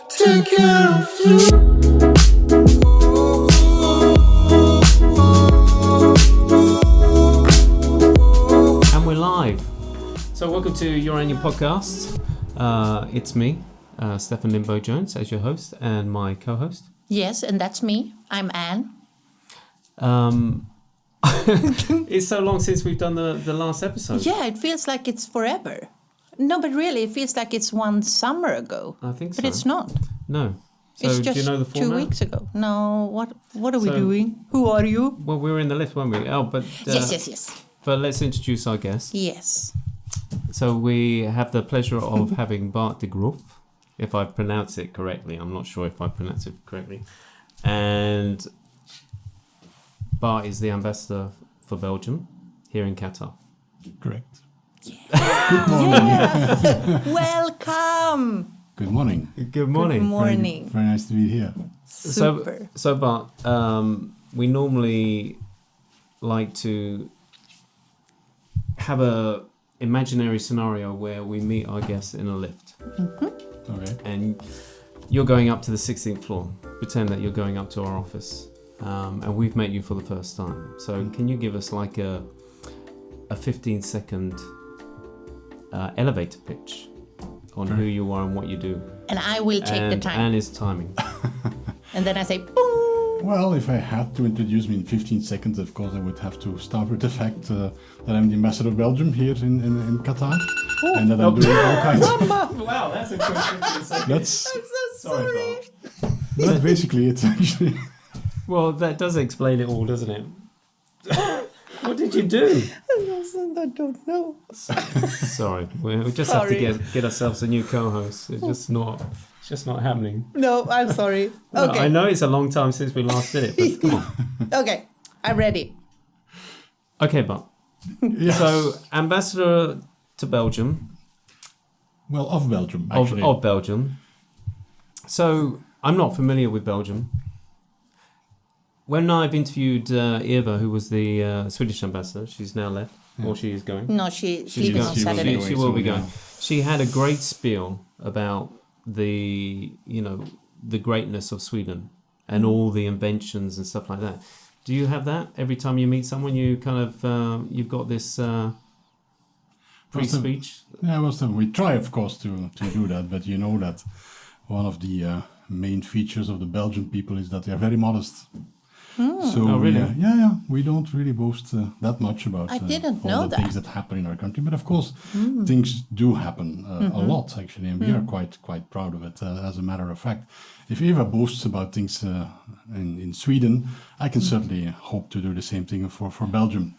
Take care of you. And we're live. So welcome to Your Annual Podcast. It's me, Stefan Lindberg-Jones, as your host, and my co-host. Yes, and that's me. I'm Anne. It's so long since we've done the last episode. Yeah, it feels like it's forever. No, but really, it feels like it's one summer ago. I think so. But it's not. No. So It's just do you know the format? 2 weeks ago. No, what are we So- doing? Who are you? Well, we were in the lift, weren't we? Oh, but Yes. But let's introduce our guest. Yes. So we have the pleasure of having Bart De Groof, if I pronounce it correctly. I'm not sure if I pronounce it correctly. And Bart is the ambassador for Belgium here in Qatar. Correct. Good morning. Yeah. Welcome. Good morning. Good morning. Good morning. Very nice to be here. Super. So Bart, we normally like to have a imaginary scenario where we meet our guests in a lift. Mm-hmm. Okay. And you're going up to the 16th floor. Pretend that you're going up to our office. And we've met you for the first time. So can you give us like a 15-second elevator pitch on who you are and what you do? And I will take the time. And his timing. And then I say, boom. Well, if I had to introduce me in 15 seconds, of course, I would have to start with the fact that I'm the ambassador of Belgium here in Qatar. Oh. And that I'm doing all kinds of... Wow, that's a quick 15 seconds. That's, I'm so sorry. that's basically it, actually. Well, that does explain it all, doesn't it? What did you do? I don't know. Sorry, we just have to get ourselves a new co-host. It's just not happening. No, I'm sorry. No, Okay. I know it's a long time since we last did it, but come on. Okay, I'm ready. Okay, but Yes. so ambassador to Belgium, Well, of Belgium, actually. of Belgium. So I'm not familiar with Belgium. When I've interviewed Eva, who was the Swedish ambassador, she's now left, or she is going. No, she's She's leaving going. on She will Saturday. be She will be soon, going. yeah. She had a great spiel about the greatness of Sweden and all the inventions and stuff like that. Do you have that every time you meet someone? You kind of you've got this pre-speech. Yeah, well, so we try, of course, to do that, but you know that one of the main features of the Belgian people is that they are very modest. So Oh, really? we don't really boast that much about I didn't all know the that. things that happen in our country. But of course, things do happen a lot, actually, and we are quite proud of it. As a matter of fact, if Eva boasts about things in Sweden, I can certainly hope to do the same thing for Belgium.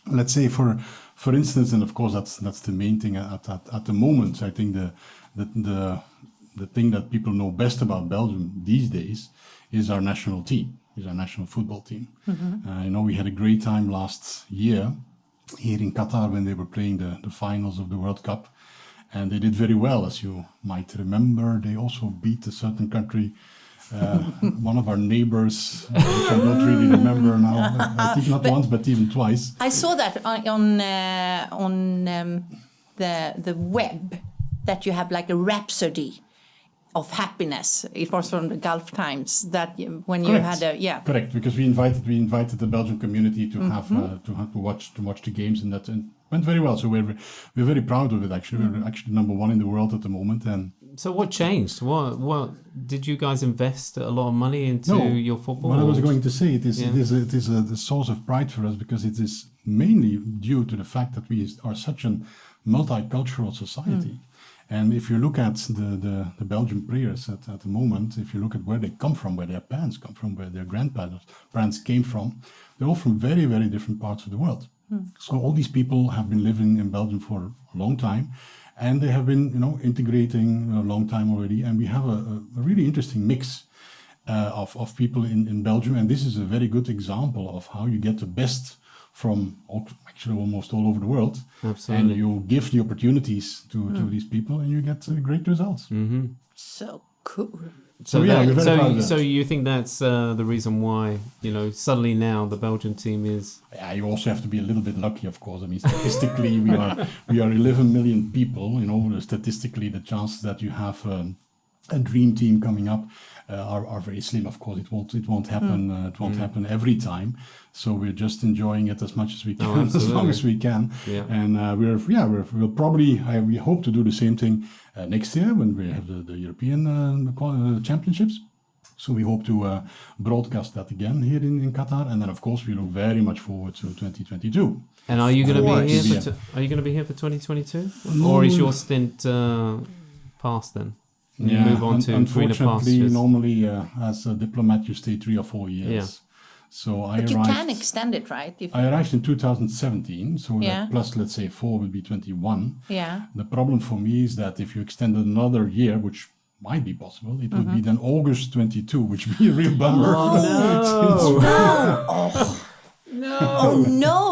Let's say, for instance, and of course that's the main thing at the moment. I think the thing that people know best about Belgium these days is our national team. Is our national football team. We had a great time last year here in Qatar when they were playing the finals of the World Cup, and they did very well, as you might remember. They also beat a certain country, one of our neighbors, which I don't really remember now. I think not once, but even twice. I saw that on the web, that you have like a rhapsody of happiness. It was from the Gulf Times that when you Correct. had Correct, because we invited the Belgian community to have to watch the games, and that went very well. So we're very proud of it. Actually, we're actually number one in the world at the moment. And So what changed? What did you guys invest a lot of money into your football? What I was going to say, it is Yeah. a source of pride for us, because it is mainly due to the fact that we are such a multicultural society. And if you look at the Belgian players at the moment, if you look at where they come from, where their parents come from, where their grandparents came from, they're all from very, very different parts of the world. So all these people have been living in Belgium for a long time, and they have been, integrating a long time already. And we have a really interesting mix of people in Belgium. And this is a very good example of how you get the best from actually almost all over the world. Absolutely. And you give the opportunities to these people, and you get great results. so cool. So yeah, we're very proud of that. So you think that's the reason why suddenly now the Belgian team is? Yeah, you also have to be a little bit lucky, of course. I mean, statistically, we are 11 million people. Statistically, the chance that you have dream team coming up are very slim. Of course, it won't happen. It won't happen every time. So we're just enjoying it as much as we can, as long as we can. Yeah. And we'll probably we hope to do the same thing next year when we have the European championships. So we hope to broadcast that again here in Qatar, and then of course we look very much forward to 2022. And are you going to be here? Yeah. Are you going to be here for 2022, or is your stint past then? You move on to greener unfortunately, pastures. normally as a diplomat you stay 3 or 4 years. Yeah. So But you can extend it, right? If I arrived in 2017, so Yeah. that plus let's say 4 would be 21. yeah. The problem for me is that if you extended another year, which might be possible, it would be then August 22, which would be a real bummer. Oh no!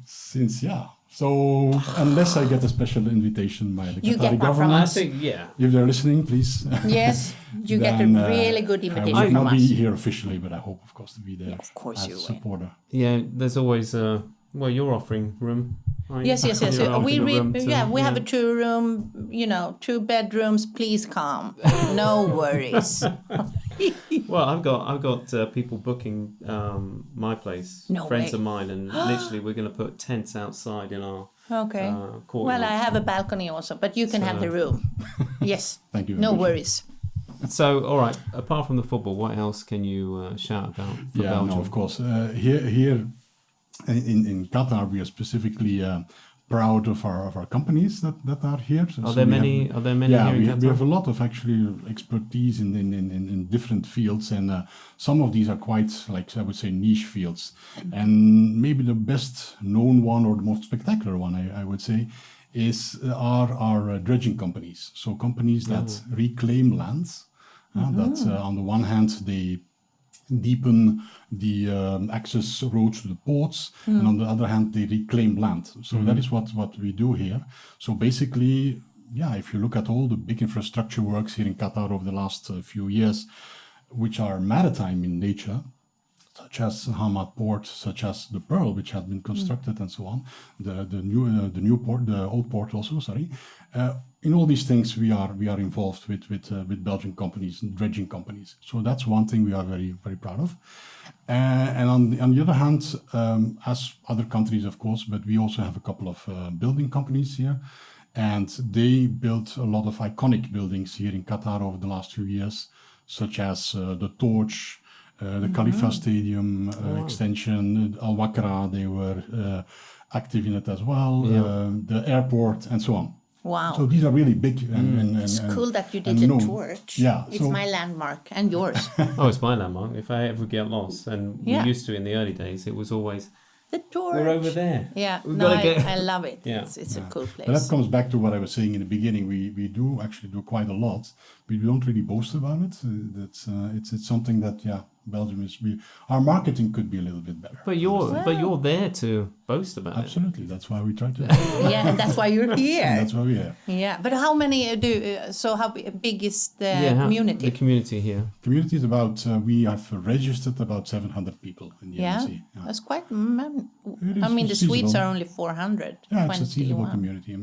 Since so unless I get a special invitation by the You Qatari get one from government, us. if they're listening, please. Yes, you get a Then, really good I invitation will from not us. be here officially, but I hope, of course, to be there Of course as you a will. supporter. Yeah, there's always you're offering room. aren't you? Yes. You're offering a room to- We have a 2-room, 2 bedrooms. Please come. No worries. Well, I've got people booking my place, No friends way. of mine, and literally we're going to put tents outside in our Okay. courtyard. Well, I have a balcony also, but you can have the room. Yes. Thank you. No very much. worries. So, all right. Apart from the football, what else can you shout about for Belgium? No, of course. Here in Qatar, we are specifically proud of our companies that are here. So Are there many? Are there many here in Qatar? we have a lot of actually expertise in different fields, and some of these are quite, like I would say, niche fields. And maybe the best known one or the most spectacular one, I would say, is our dredging companies. So companies that reclaim lands. That on the one hand they deepen the access roads to the ports, and on the other hand they reclaim land. So that is what we do here. So basically, if you look at all the big infrastructure works here in Qatar over the last few years, which are maritime in nature, such as Hamad Port, such as the Pearl, which has been constructed, and so on, the new port, the old port also, sorry. In all these things, we are involved with Belgian companies, dredging companies. So that's one thing we are very, very proud of. And on the other hand, as other countries, of course, but we also have a couple of building companies here, and they built a lot of iconic buildings here in Qatar over the last few years, such as the Torch, the Khalifa Stadium extension, Al Wakra, they were active in it as well, the airport, and so on. Wow. So these are really big. And It's cool that you did and the known. torch. Yeah, It's so- my landmark and yours. Oh, it's my landmark. If I ever get lost, and Yeah. we used to in the early days, it was always The torch. we're over there. Yeah. We've No, gotta get- I love it. Yeah. It's a cool place. But that comes back to what I was saying in the beginning. We do actually do quite a lot, but we don't really boast about it. It's something that Belgium is. Our marketing could be a little bit better. But you're there to boast about Absolutely, that's why we try to. Yeah, and that's why you're here. That's why we're here. Yeah, but how many how big is the it. community? The community here. Community is about. We have registered about 700 people in the Yeah, embassy. that's quite. It I is mean, the Swedes feasible. are only 400. Yeah, it's a seasonable 21. community.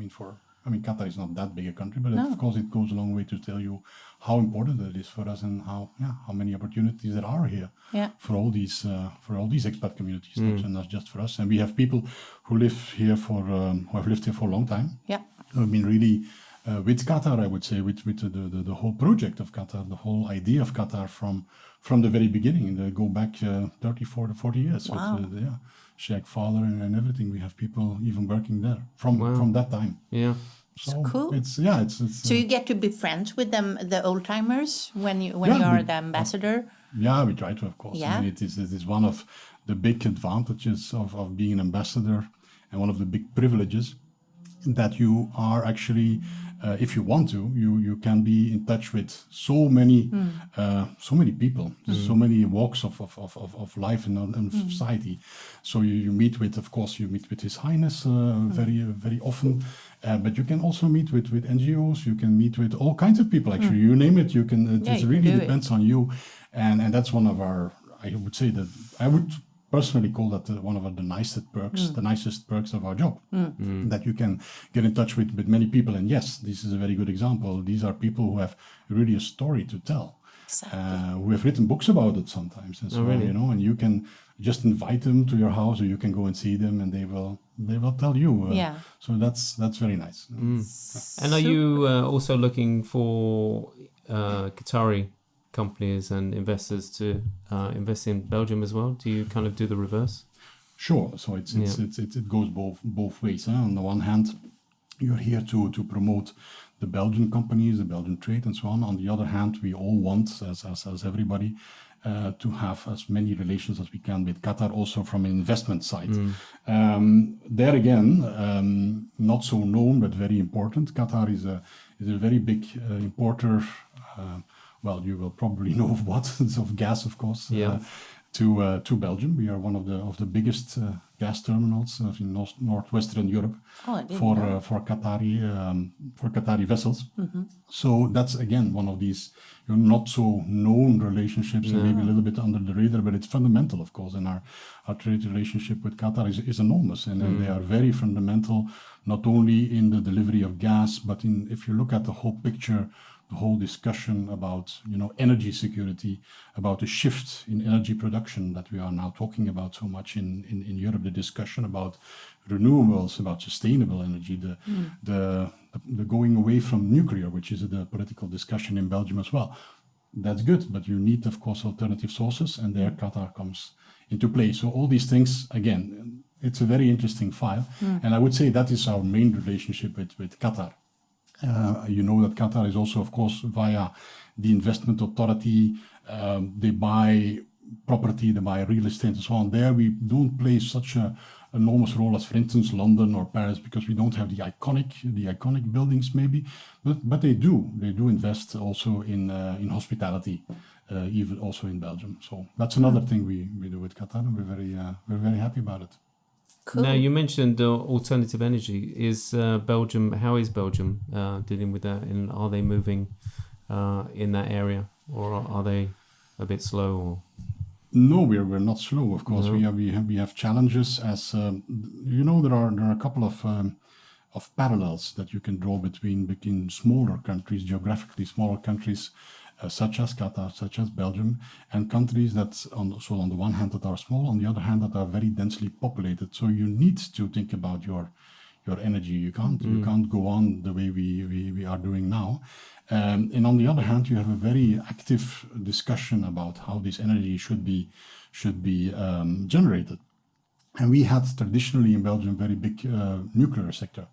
I mean, Qatar is not that big a country, but of course it goes a long way to tell you how important it is for us and how many opportunities there are here for all these expat communities, not just for us. And we have people who live here who have lived here for a long time. Yeah. I mean, really, with Qatar, I would say, with the whole project of Qatar, the whole idea of Qatar from the very beginning, and go back 30, 40 years. Wow. With, Sheikh Father and everything. We have people even working there from that time. Yeah. So cool. It's So you get to be friends with them, the old timers, when you Yeah, are we- the ambassador. Yeah, we try to, of course. Yeah. I mean, it is one of the big advantages of being an ambassador, and one of the big privileges that you are actually, if you want to, you can be in touch with so many people, so many walks of life and society. So you meet with, of course, His Highness very very often, but you can also meet with NGOs. You can meet with all kinds of people. Actually, you name it, you can. It Yeah, you can really do it. depends on you, and that's one of our. I would say that I would personally call that one of the nicest perks of our job, that you can get in touch with many people. And yes, this is a very good example. These are people who have really a story to tell, who have written books about it sometimes, and so on, you know. And you can just invite them to your house, or you can go and see them, and they will tell you. So that's very nice. And are you also looking for Qatari companies and investors to invest in Belgium as well? Do you kind of do the reverse? Sure. So it goes both ways. On the one hand, you're here to promote the Belgian companies, the Belgian trade, and so on. On the other hand, we all want, as everybody, to have as many relations as we can with Qatar, also from an investment side. There again, not so known but very important. Qatar is a very big importer. Well, you will probably know of what, of gas, of course, to Belgium. We are one of the biggest gas terminals in northwestern Europe for Qatari vessels. So that's again one of these not so known relationships, and maybe a little bit under the radar, but it's fundamental, of course. And our trade relationship with Qatar is enormous, and they are very fundamental, not only in the delivery of gas, but if you look at the whole picture, the whole discussion about energy security, about the shift in energy production that we are now talking about so much in Europe, the discussion about renewables, about sustainable energy, the going away from nuclear, which is the political discussion in Belgium as well. That's good, but you need, of course, alternative sources, and there Qatar comes into play. So all these things, again, it's a very interesting file, and I would say that is our main relationship with Qatar. You know that Qatar is also, of course, via the investment authority. They buy property, they buy real estate, and so on. There we don't play such an enormous role as, for instance, London or Paris, because we don't have the iconic buildings, maybe. But they do invest also in hospitality, even also in Belgium. So that's another thing we do with Qatar, and we're very happy about it. Cool. Now, you mentioned alternative energy. How is Belgium dealing with that? And are they moving in that area, or are they a bit slow? Or? No, we're not slow. Of course, no. we have challenges. As there are a couple of parallels that you can draw between smaller countries, geographically smaller countries, such as Qatar, such as Belgium, and countries that on the one hand that are small, on the other hand that are very densely populated. So you need to think about your energy. You can't go on the way we are doing now. And on the other hand, you have a very active discussion about how this energy should be generated. And we had traditionally in Belgium very big nuclear sector.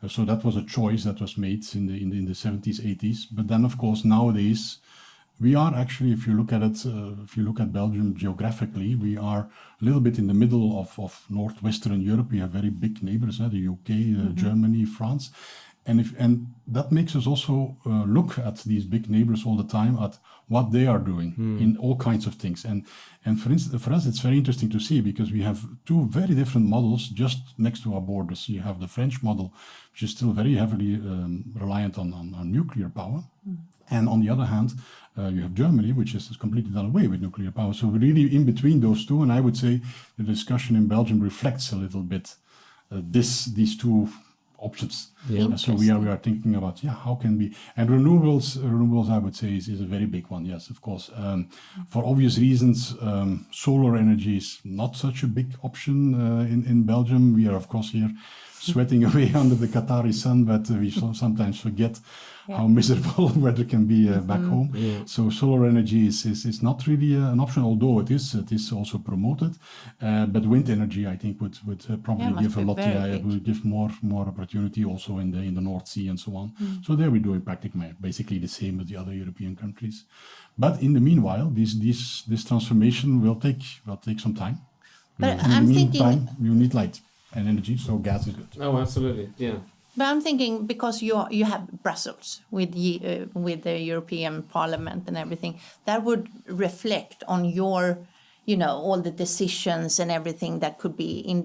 So that was a choice that was made in the 70s, 80s. But then, of course, nowadays, we are actually, if you look at it, if you look at Belgium geographically, we are a little bit in the middle of northwestern Europe. We have very big neighbors, the UK, Germany, France. And that makes us also look at these big neighbors all the time, at what they are doing in all kinds of things. And for instance, for us, it's very interesting to see, because we have two very different models just next to our borders. You have the French model, which is still very heavily reliant on nuclear power. And on the other hand, you have Germany, which is completely done away with nuclear power. So we're really in between those two. And I would say the discussion in Belgium reflects a little bit these two options. So we are thinking about how can we, and renewables I would say is a very big one. Yes, of course, for obvious reasons. Solar energy is not such a big option in Belgium. We are, of course, here sweating away under the Qatari sun, but we sometimes forget how miserable weather can be back home. So solar energy is not really an option, although it is also promoted. But wind energy, I think, would probably give a lot. It would give more opportunity also in the North Sea and so on. So there we do basically the same with the other European countries. But in the meanwhile, this transformation will take some time. But in the meantime, you need light and energy, so gas is good. Oh, absolutely, yeah. But I'm thinking, because you have Brussels with the European Parliament and everything, that would reflect on your, all the decisions and everything that could be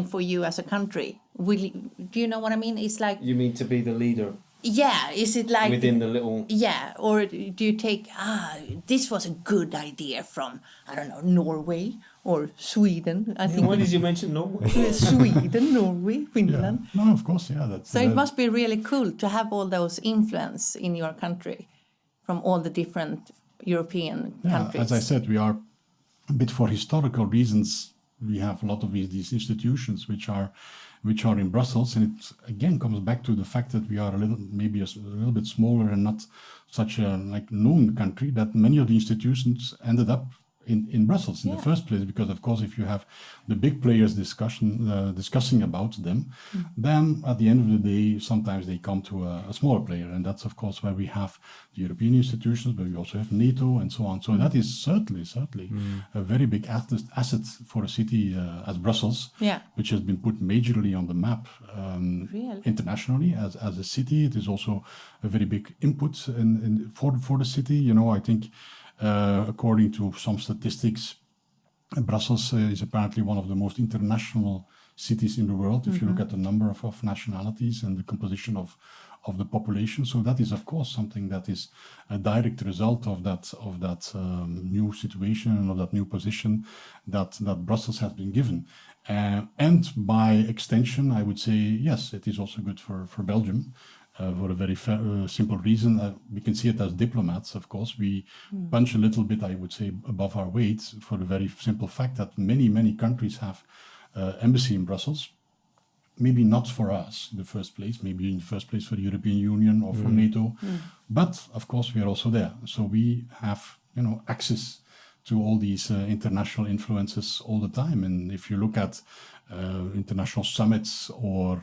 for you as a country. Do you know what I mean? It's like, you mean to be the leader Yeah, is it like within the little? Yeah, or do you take this was a good idea from, I don't know, Norway or Sweden? I think Why did you mention Norway? Sweden, Norway, Finland. Yeah. No, of course, yeah. So it must be really cool to have all those influence in your country from all the different European countries. As I said, we are a bit for historical reasons. We have a lot of these institutions which are in Brussels, and it again comes back to the fact that we are maybe a little bit smaller and not such a known country, that many of the institutions ended up in Brussels in the first place, because of course if you have the big players discussing about them, then at the end of the day sometimes they come to a smaller player, and that's of course where we have the European institutions, but we also have NATO and so on. So that is certainly a very big asset for a city as Brussels, which has been put majorly on the map internationally as a city. It is also a very big input for the city. I think according to some statistics, Brussels is apparently one of the most international cities in the world, if you look at the number of nationalities and the composition of the population. So that is, of course, something that is a direct result of that new situation and of that new position that Brussels has been given. And by extension, I would say, yes, it is also good for Belgium. For a very simple reason. We can see it as diplomats, of course. We punch a little bit, I would say, above our weight, for the very simple fact that many countries have embassy in Brussels. Maybe not for us in the first place, maybe in the first place for the European Union or for NATO. But, of course, we are also there. So we have, access to all these international influences all the time. And if you look at international summits or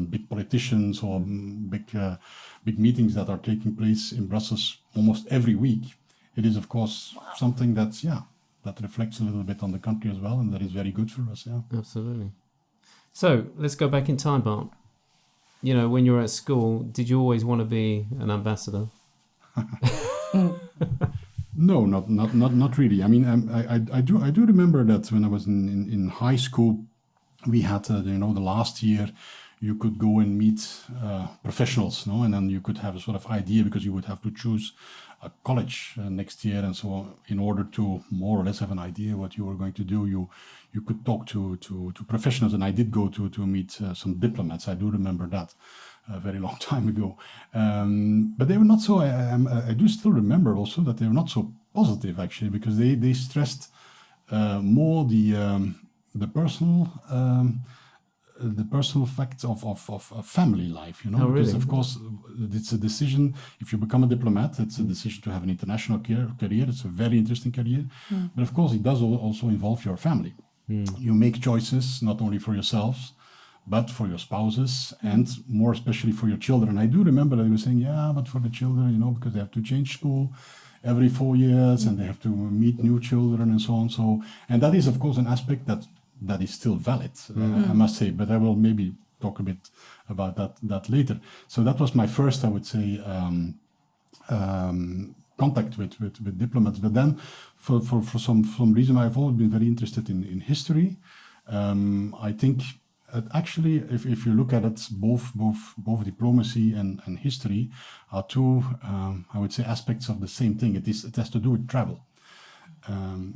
big politicians or big meetings that are taking place in Brussels almost every week, it is of course something that reflects a little bit on the country as well, and that is very good for us. Yeah, absolutely. So let's go back in time, Bart. When you were at school, did you always want to be an ambassador? No, not really. I mean, I do remember that when I was in high school, we had the last year you could go and meet professionals, and then you could have a sort of idea, because you would have to choose a college next year, and so in order to more or less have an idea what you were going to do, you could talk to professionals, and I did go to meet some diplomats. I do remember that. A very long time ago, but they were not so. I do still remember also that they were not so positive, actually, because they stressed more the personal facts of family life. Oh, really? Because of course it's a decision. If you become a diplomat, it's a decision to have an international career. It's a very interesting career, but of course it does also involve your family. You make choices not only for yourselves, but for your spouses, and more especially for your children. I do remember that they were saying, but for the children, because they have to change school every 4 years, and they have to meet new children and so on. So, and that is, of course, an aspect that is still valid, I must say, but I will maybe talk a bit about that later. So that was my first, I would say, contact with diplomats. But then, for some reason, I've always been very interested in history. I think actually, if you look at it, both diplomacy and history are two, I would say, aspects of the same thing. It has to do with travel.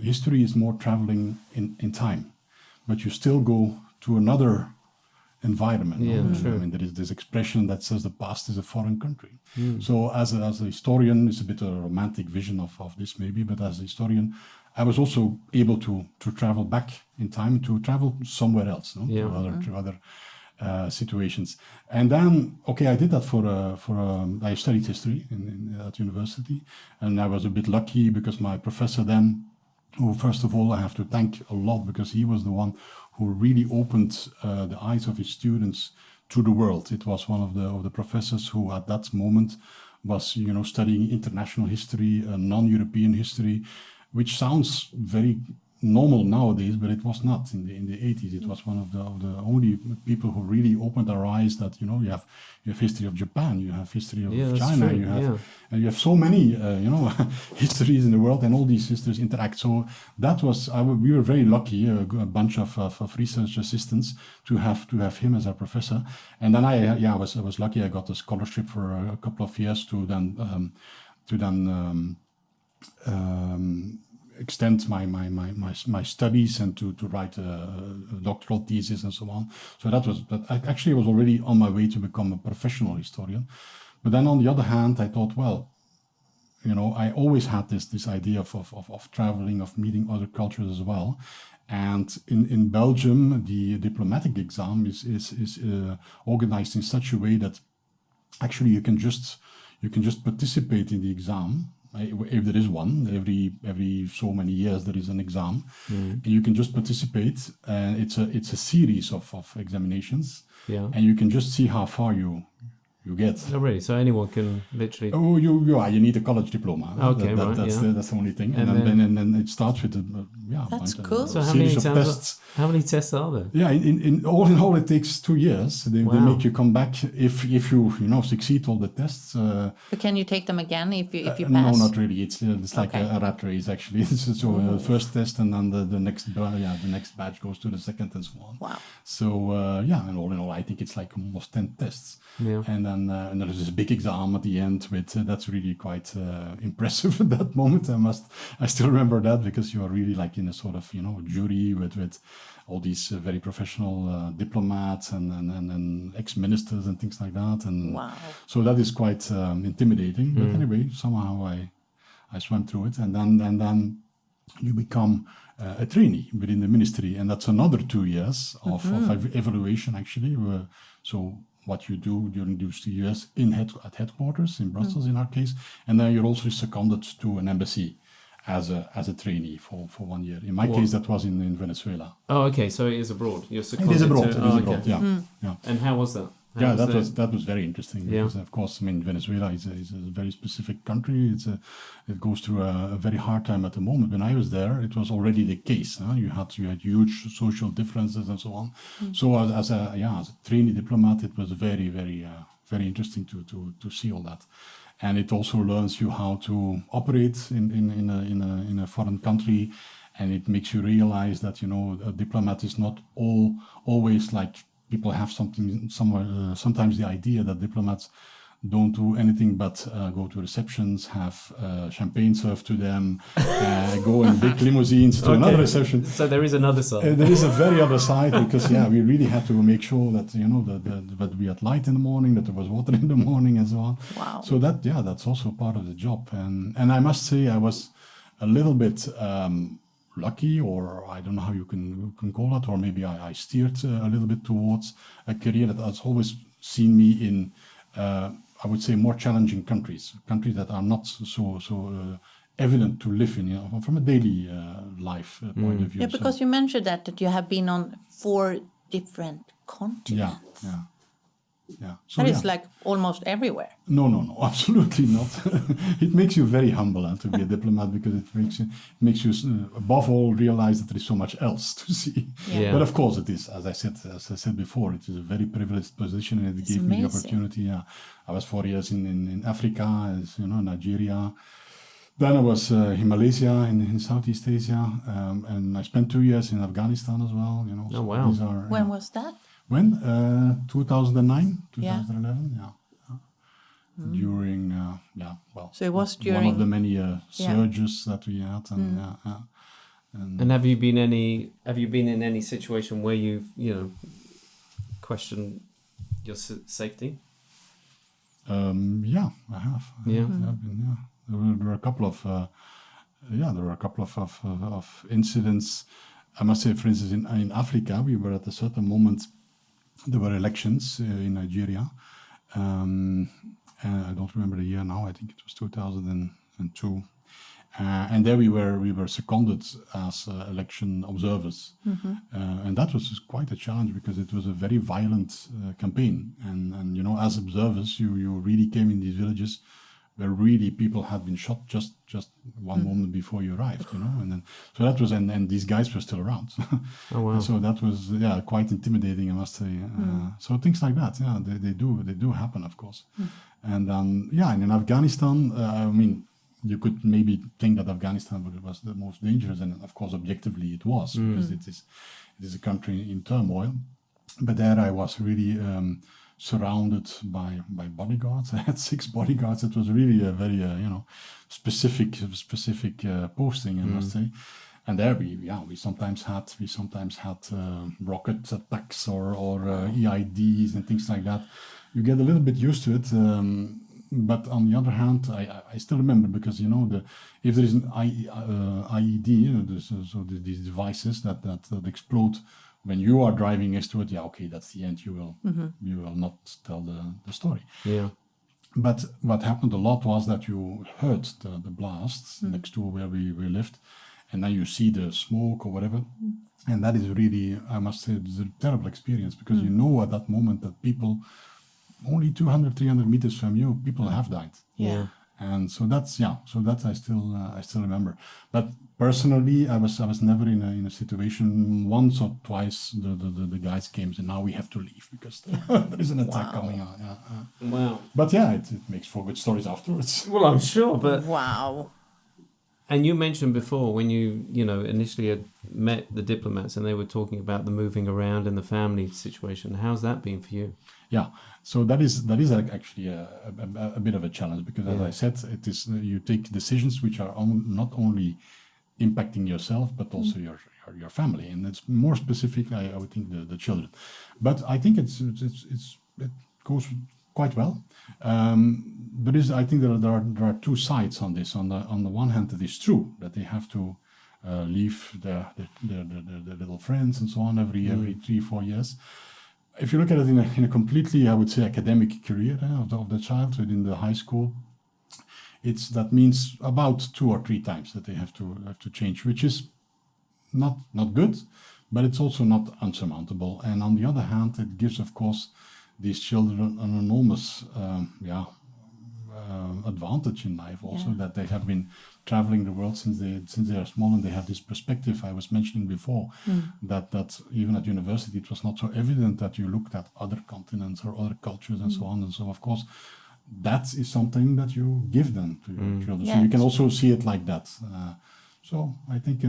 History is more traveling in time, but you still go to another environment. Yeah, true. I mean, there is this expression that says the past is a foreign country. So as a historian, it's a bit of a romantic vision of this maybe, but as a historian, I was also able to travel back in time, to travel somewhere else, to other situations. And then, I did that I studied history at university, and I was a bit lucky because my professor then, who first of all I have to thank a lot, because he was the one who really opened the eyes of his students to the world. It was one of the professors who at that moment was, studying international history, non-European history, which sounds very normal nowadays, but it was not in the 80s. It was one of the only people who really opened their eyes that, you know, you have history of Japan, you have history of Yeah, that's China, true, you have yeah. and you have so many you know histories in the world, and all these histories interact. So that was we were very lucky, a bunch of research assistants to have him as our professor. And then I was lucky. I got a scholarship for a couple of years to then extend my studies and to write a doctoral thesis and so on. So that I actually was already on my way to become a professional historian. But then on the other hand, I thought, well, you know, I always had this idea of traveling, of meeting other cultures as well. And in Belgium, the diplomatic exam is organized in such a way that actually you can just participate in the exam. If there is one, every so many years there is an exam, and you can just participate. And it's a series of examinations, and you can just see how far you get. Oh, really? So anyone can literally... Oh, you need a college diploma. Okay, that's the only thing. And then it starts with That's cool. So series of tests. how many tests are there? Yeah, in all it takes 2 years. They make you come back if you succeed all the tests. But can you take them again if you pass? No, not really. It's like a rat race actually. So first test, and then the next batch goes to the second, and so on. Wow. So and all in all, I think it's like almost 10 tests. Yeah. And then there's this big exam at the end with that's really quite impressive at that moment. I still remember that, because you are really like in a sort of jury with all these very professional diplomats and ex-ministers and things like that. And wow. So that is quite intimidating. But anyway, somehow I swam through it, and then you become a trainee within the ministry, and that's another 2 years of evaluation actually. So what you do during those 2 years at headquarters in Brussels, in our case, and then you're also seconded to an embassy as a trainee for 1 year. In my case, that was in Venezuela. Oh, okay. So it is abroad. You're seconded It is abroad. to... Yeah. And how was that? That was very interesting, because of course, I mean, Venezuela is a very specific country. It goes through a very hard time at the moment. When I was there, it was already the case. You had huge social differences and so on. So as a trainee diplomat, it was very, very, very interesting to see all that. And it also learns you how to operate in a foreign country, and it makes you realize that a diplomat is not always like. People have sometimes the idea that diplomats don't do anything but go to receptions, have champagne served to them, go in big limousines to another reception. So there is another side. There is a very other side, because we really had to make sure that that we had light in the morning, that there was water in the morning, and so on. Wow. So that's also part of the job. And I must say, I was a little bit. Lucky, or I don't know how you can call it, or maybe I steered a little bit towards a career that has always seen me in, I would say, more challenging countries that are not so evident to live in, from a daily life point of view. Yeah, because you mentioned that you have been on 4 different continents. Yeah. So, that is like almost everywhere. No, absolutely not. It makes you very humble to be a diplomat, because it makes you above all realize that there is so much else to see. Yeah. But of course it is, as I said before, it is a very privileged position, and it gave me the opportunity. I was 4 years in Africa, Nigeria. Then I was in Malaysia, in Southeast Asia, and I spent 2 years in Afghanistan as well. Oh, wow. When was that? When? 2009, 2011, During, so it was during... one of the many surges that we had. And have you been in any situation where you've, questioned your safety? I have. Yeah. I've been, There were a couple of incidents. I must say, for instance, in Africa, we were at a certain moment. There were elections in Nigeria. I don't remember the year now. I think it was 2002. And there we were seconded as election observers. And that was quite a challenge, because it was a very violent campaign. And as observers, you really came in these villages where really people had been shot just one moment before you arrived, and then so that was and these guys were still around. Oh wow. So that was quite intimidating, I must say. So things like that, they do happen, of course. And and in Afghanistan, I mean, you could maybe think that Afghanistan was the most dangerous, and of course, objectively, it was because it is a country in turmoil. But there, I was really surrounded by bodyguards. I had 6 bodyguards. It was really a very specific posting, I must say. And there we sometimes had rocket attacks or EIDs and things like that. You get a little bit used to it. But on the other hand, I still remember, because if there is an IED, these devices that explode when you are driving next to it, that's the end. You will not tell the story. Yeah. But what happened a lot was that you heard the blasts next to where we lived, and then you see the smoke or whatever, and that is really, I must say, it's a terrible experience, because you know at that moment that people only 200, 300 meters from you, people have died. Yeah. And so that's I still remember. But personally, I was never in a situation. Once or twice the guys came and now we have to leave because there is an attack coming on. Wow. But it makes for good stories afterwards. Well, I'm sure, but Wow. And you mentioned before when you initially had met the diplomats and they were talking about the moving around and the family situation. How's that been for you? Yeah, so that is actually a bit of a challenge, because as I said, it is you take decisions which are not only impacting yourself but also your family, and it's more specific. I would think the children, but I think it goes quite well. I think there are 2 sides on this. On the one hand, it is true that they have to leave their little friends and so on every 3-4 years. If you look at it in a completely, I would say, academic career of the child within the high school, that means about 2 or 3 times that they have to change, which is not good, but it's also not unsurmountable. And on the other hand, it gives, of course, these children an enormous advantage in life also, that they have been traveling the world since they are small, and they have this perspective I was mentioning before, that even at university it was not so evident that you looked at other continents or other cultures and so on. And so of course that is something that you give them to your children. So you can also see it like that. So I think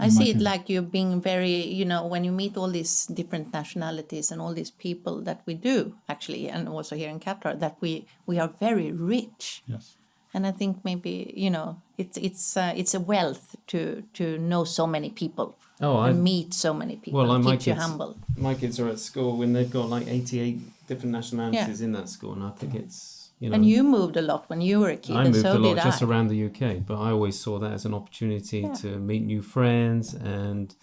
I see it like you being very, when you meet all these different nationalities and all these people that we do actually, and also here in Qatar, that we are very rich. Yes. And I think maybe, it's a wealth to know so many people and meet so many people. Well, keeps you humble. My kids are at school and they've got like 88 different nationalities in that school, and I think it's, And you moved a lot when you were a kid, I and moved so a lot did just I. around the UK, but I always saw that as an opportunity to meet new friends, and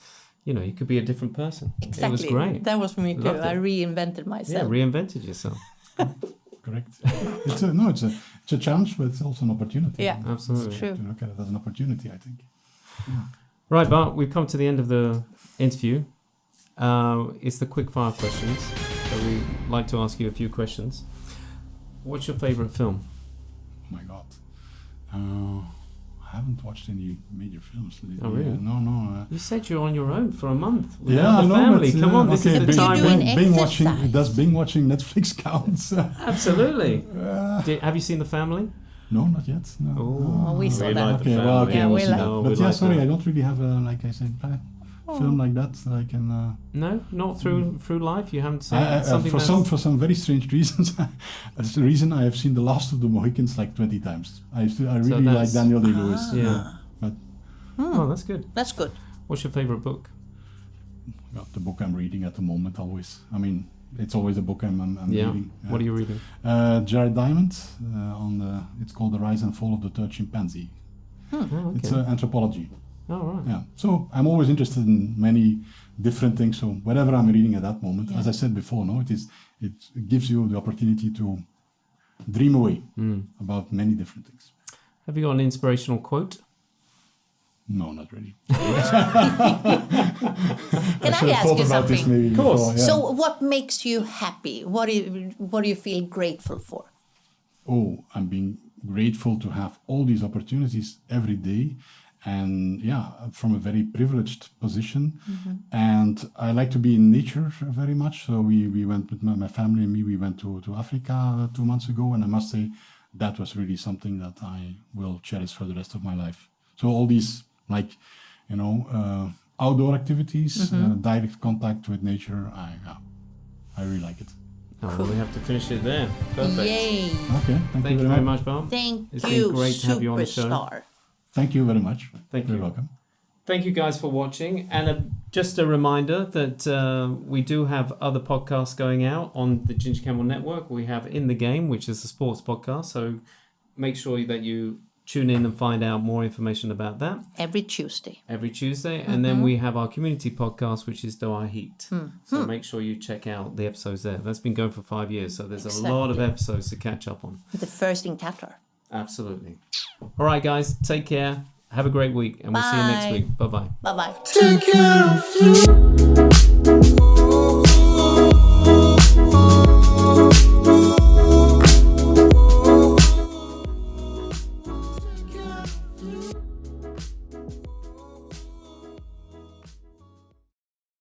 you could be a different person. Exactly. It was great. That was for me too. Loved it. I reinvented myself. Yeah, reinvented yourself. Correct. It's a challenge, but it's also an opportunity. Yeah, Absolutely. it's true. To look at it as an opportunity, I think. Right, Bart, we've come to the end of the interview. It's the quick fire questions. So we like to ask you a few questions. What's your favourite film? Oh my God. I haven't watched any major films lately. Oh, really? No. You said you're on your own for a month. Yeah, The family. Come on, this is the time. Doing Bing exercise. watching. Does Bing watching Netflix count? Absolutely. Have you seen The Family? No, not yet. No. Oh, we saw We that. like The Okay, well, Family. okay, Yeah, we'll we see like- that. No, But we yeah, like sorry, that. I don't really have, like I said, film like that I can. No, not through life. You haven't seen something for some very strange reasons. That's the reason I have seen The Last of the Mohicans like 20 times. I really like that's- Daniel Day-Lewis. Yeah. But Oh, that's good. That's good. What's your favourite book? the book I'm reading at the moment, always. I mean, it's always a book I'm reading. What are you reading? Jared Diamond it's called The Rise and Fall of the Third Chimpanzee. Oh, okay. It's anthropology. Oh, right. Yeah. So I'm always interested in many different things. So whatever I'm reading at that moment, as I said before, it gives you the opportunity to dream away about many different things. Have you got an inspirational quote? No, not really. Can I ask you something? Of course. Before, yeah. So, what makes you happy? What do you feel grateful for? oh, I'm being grateful to have all these opportunities every day. And from a very privileged position. And I like to be in nature very much. So we went with my family and me, we went to Africa 2 months ago. And I must say that was really something that I will cherish for the rest of my life. So all these outdoor activities, direct contact with nature, I really like it. Oh, well, we have to finish it there. Perfect. Yay! Okay, Thank you very much, Bart. Thank It's you, been great to have you on the show. superstar. Thank you very much. Thank You're you. welcome. Thank you guys for watching. And just a reminder that we do have other podcasts going out on the Ginger Camel Network. We have In the Game, which is a sports podcast. So make sure that you tune in and find out more information about that. Every Tuesday. And then we have our community podcast, which is Doha Heat. So make sure you check out the episodes there. That's been going for 5 years. So there's a lot of episodes to catch up on. The first in Qatar. Absolutely. All right, guys. Take care. Have a great week. And we'll see you next week. Bye-bye. Bye-bye. Take care of you.